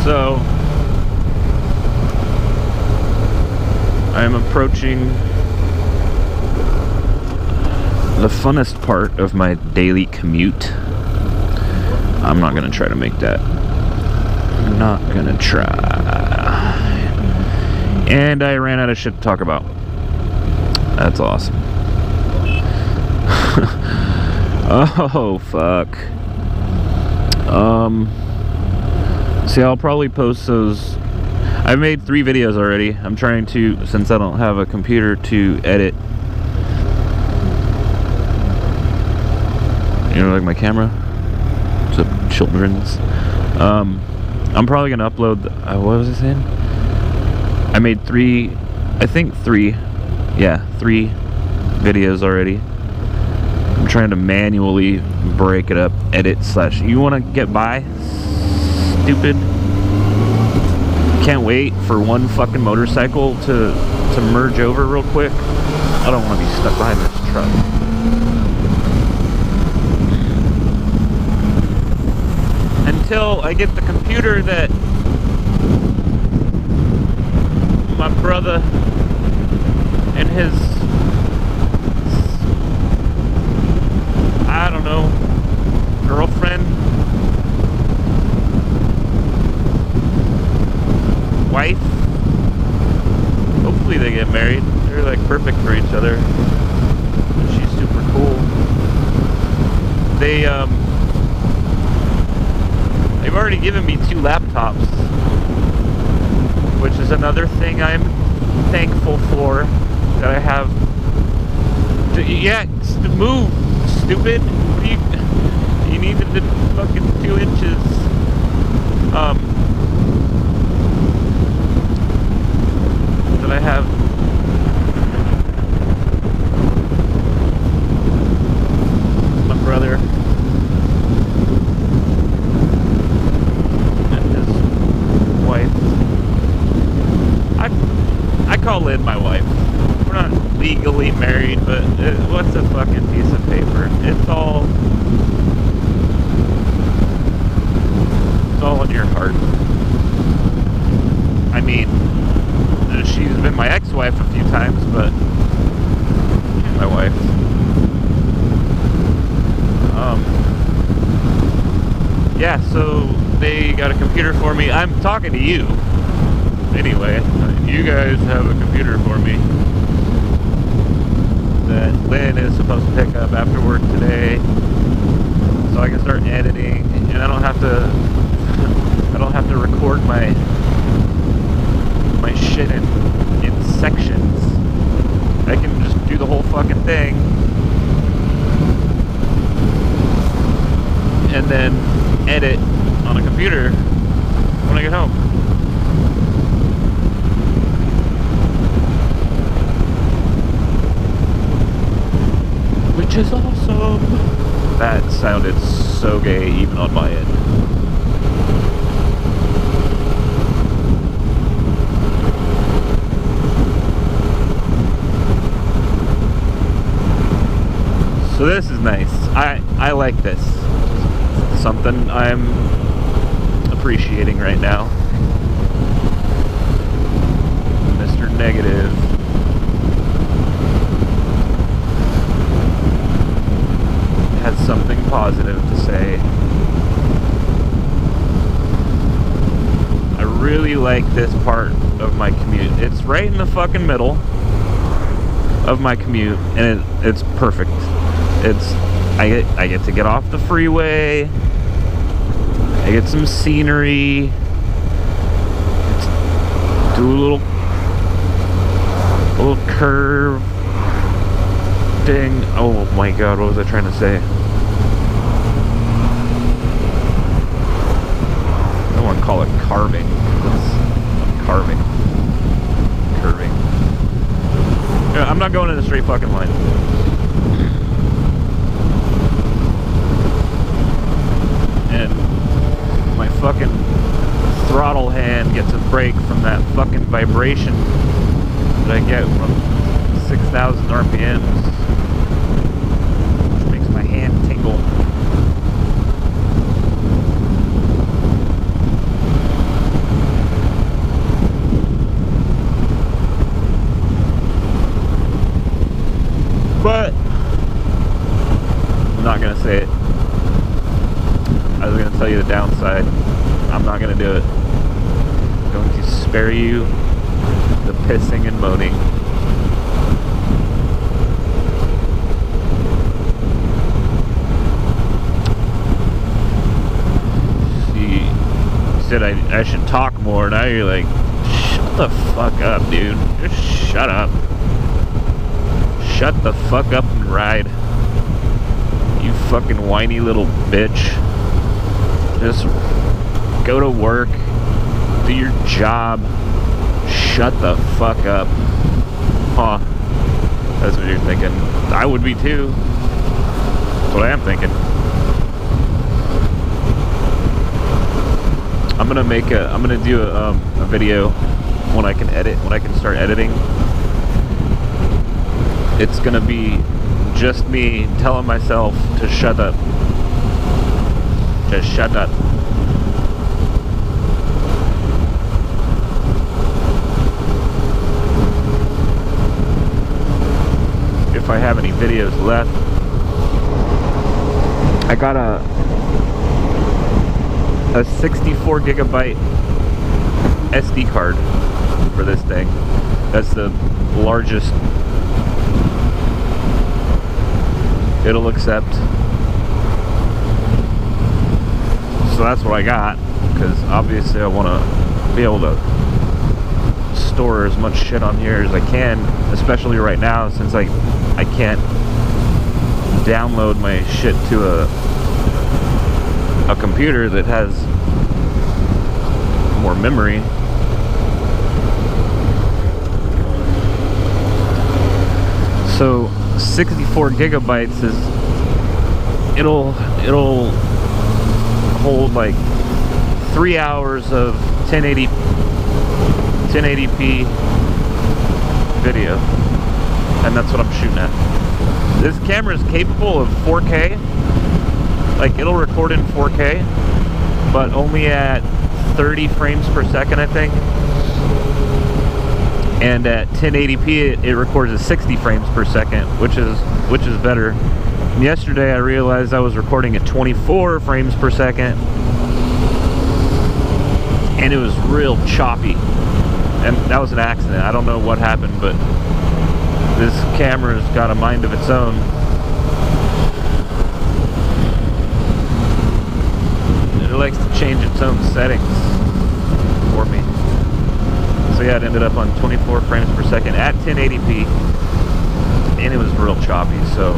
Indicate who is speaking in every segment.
Speaker 1: So I'm approaching the funnest part of my daily commute. I'm not gonna try to make that. I'm not gonna try. And I ran out of shit to talk about. That's awesome. Oh, fuck. See, I'll probably post those. I've made 3 videos already. I'm trying to, since I don't have a computer to edit. You know, like my camera. It's a children's. I'm probably gonna upload. What was I saying? I made 3. I think 3. Yeah, 3 videos already. I'm trying to manually break it up, edit / you want to get by? Stupid. Can't wait for one fucking motorcycle to merge over real quick. I don't want to be stuck behind this truck. Until I get the computer that my brother and his, I don't know, girlfriend, wife, hopefully they get married. They're like perfect for each other. She's super cool. They've already given me 2 laptops, which is another thing I'm thankful for, that I have. Yeah, move, stupid. What you needed the fucking 2 inches. That I have. My brother and his wife. I call Lynn my wife. We're not legally married, but what's a fucking piece of paper? It's all in your heart. I mean, she's been my ex-wife a few times, but she's my wife. Yeah, so they got a computer for me. I'm talking to you. Anyway, you guys have a computer for me that Lynn is supposed to pick up after work today, so I can start editing, and I don't have to record my shit in sections. I can just do the whole fucking thing and then edit on a computer when I get home. Which is awesome. That sounded so gay even on my end. So this is nice. I like this. Something I'm appreciating right now. Mr. Negative has something positive to say. I really like this part of my commute. It's right in the fucking middle of my commute, and it's perfect. I get to get off the freeway. I get some scenery. Do a little curve thing. Oh my god, what was I trying to say? I don't want to call it carving. It's carving. Curving. Yeah, I'm not going in a straight fucking line. And my fucking throttle hand gets a break from that fucking vibration that I get from 6,000 RPMs, which makes my hand tingle. I was gonna tell you the downside. I'm not gonna do it. I'm going to spare you the pissing and moaning. See, you said I should talk more. Now you're like, shut the fuck up, dude. Just shut up. Shut the fuck up and ride. You fucking whiny little bitch. Just go to work. Do your job. Shut the fuck up. Huh. That's what you're thinking. I would be too. That's what I am thinking. I'm gonna do a video when I can edit, when I can start editing. It's gonna be just me telling myself to shut up. Just shut up. If I have any videos left, I got a 64 gigabyte SD card for this thing. That's the largest it'll accept. So that's what I got, because obviously I want to be able to store as much shit on here as I can, especially right now since I can't download my shit to a computer that has more memory. So 64 gigabytes is it'll hold like 3 hours of 1080p video, and that's what I'm shooting at. This camera is capable of 4K, like it'll record in 4K, but only at 30 frames per second, I think. And at 1080p it records at 60 frames per second, which is better. And yesterday I realized I was recording at 24 frames per second, and it was real choppy. And that was an accident. I don't know what happened, but this camera's got a mind of its own. It likes to change its own settings for me. So yeah, it ended up on 24 frames per second at 1080p, and it was real choppy. So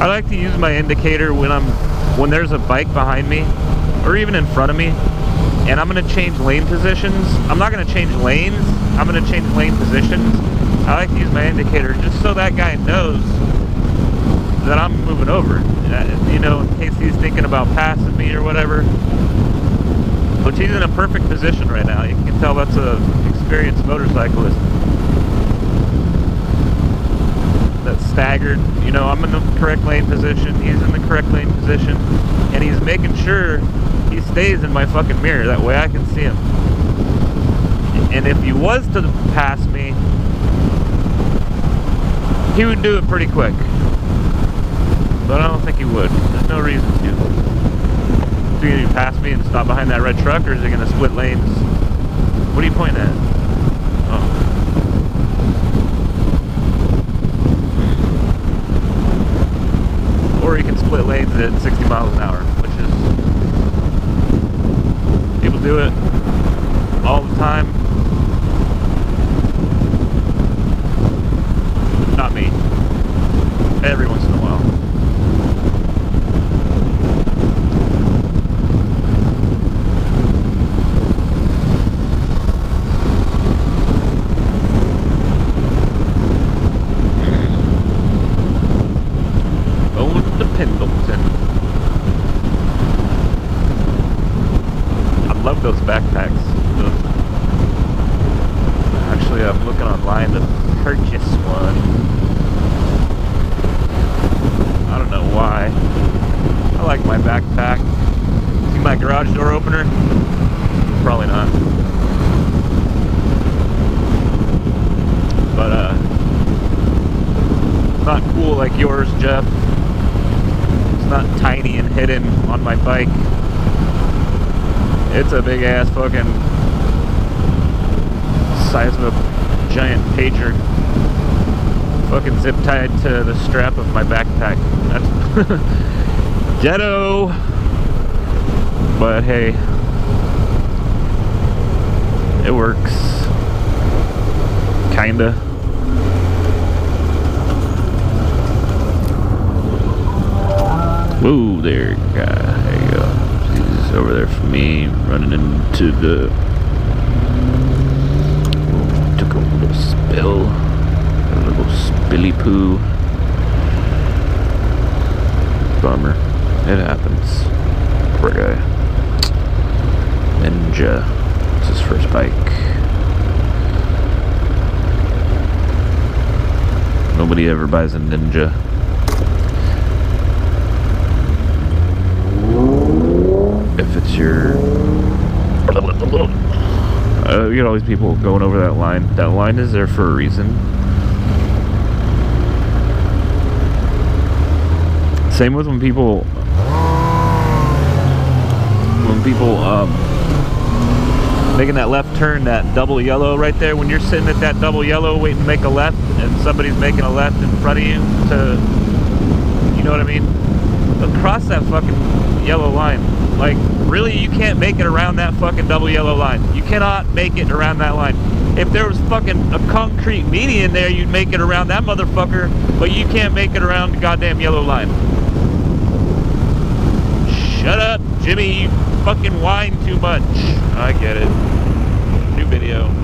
Speaker 1: I like to use my indicator when there's a bike behind me or even in front of me, and I'm going to change lane positions. I'm not going to change lanes, I'm going to change lane positions. I like to use my indicator just so that guy knows that I'm moving over, you know, in case he's thinking about passing me or whatever. Which he's in a perfect position right now. You can tell that's a experienced motorcyclist. That's staggered. You know, I'm in the correct lane position, he's in the correct lane position, and he's making sure he stays in my fucking mirror, that way I can see him. And if he was to pass me, he would do it pretty quick. But I don't think he would. There's no reason to. Is he going to pass me and stop behind that red truck, or is he going to split lanes? What are you pointing at? Oh. Or he can split lanes at 60 miles an hour, which is... People do it all the time. Not me. Every once in a while. Pendleton. I love those backpacks. Actually, I'm looking online to purchase one. I don't know why. I like my backpack. See my garage door opener? Probably not. But, not cool like yours, Jeff. not tiny and hidden on my bike. It's a big ass fucking size of a giant pager. Fucking zip tied to the strap of my backpack. That's ghetto. But hey, it works. Kinda. Whoa there, guy. There you go. He's over there for me, running into the... Ooh, took a little spill. A little spilly poo. Bummer. It happens. Poor guy. Ninja. It's his first bike. Nobody ever buys a Ninja. If it's your... you get all these people going over that line. That line is there for a reason. Same with when people making that left turn, that double yellow right there. When you're sitting at that double yellow waiting to make a left and somebody's making a left in front of you to, you know what I mean? Across that fucking yellow line. Like, really, you can't make it around that fucking double yellow line. You cannot make it around that line. If there was fucking a concrete median there, you'd make it around that motherfucker, but you can't make it around the goddamn yellow line. Shut up, Jimmy, you fucking whine too much. I get it. New video.